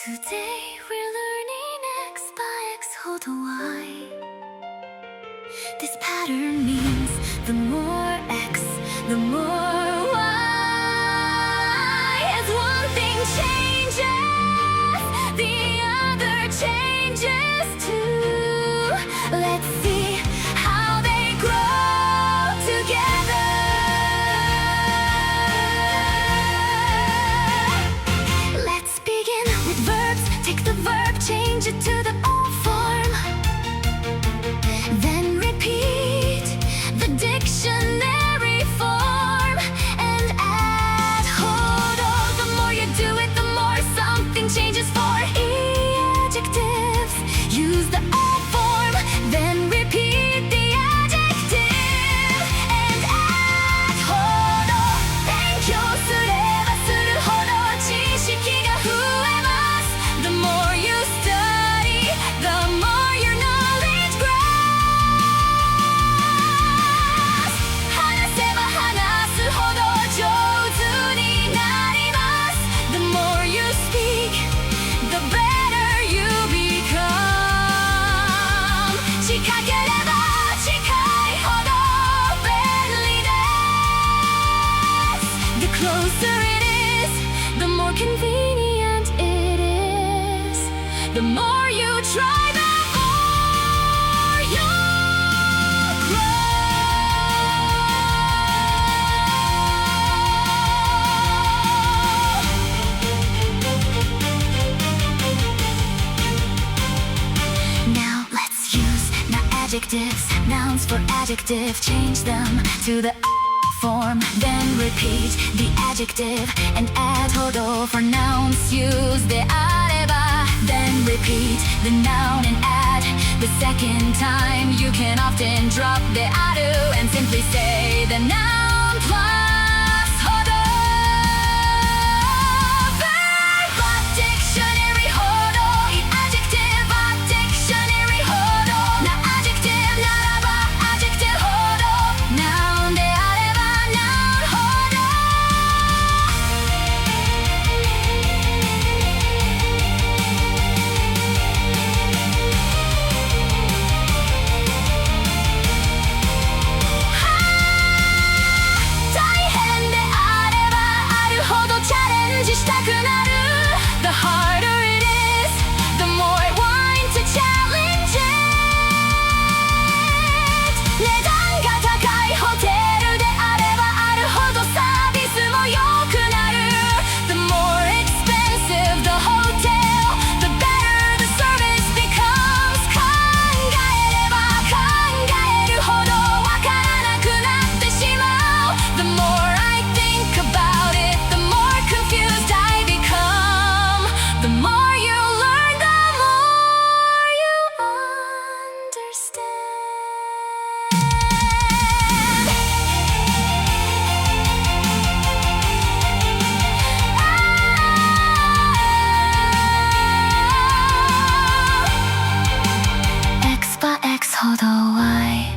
Today we're learning X by XほどY. This pattern means the more X, the more Y. As one thing changes, the other changes too. Let's see how they grow together. Let's begin with verbs. Take the verb, change it to the O form. Then repeat the dictionary form and add hodo. The more you do it, the more something changes. For adjectives, use the O form. Then repeat the adjective and add hodo. 勉強すればするほど知識が増えます。The more you study, the more your knowledge grows. 話せば話すほど上手になります。The more you speak, the better you become. 近ければ近いほど便利です。The closer it is, the more convenient it is. The more you try, the more you'll grow. Now let's use not adjectives, nouns for adjective. Change them to the form. Then repeat the adjective and add hodo. For nouns, use de areba. Then repeat the noun and add the second time. You can often drop the aru and simply say the noun plus hodo. Verb but dictionary hodo. Adjective but dictionary hodo. Na adjective naraba adjective hodo. Noun de areba noun hodo. The harder it is, the more I want to challenge it. 値段が高いホテルであればあるほどサービスも良くなる。The more expensive the hotel, the better the service becomes. 考えれば考えるほどわからなくなってしまう。The more I think about it, the more confused I become. The more you learn, the more you understand. X by XほどY.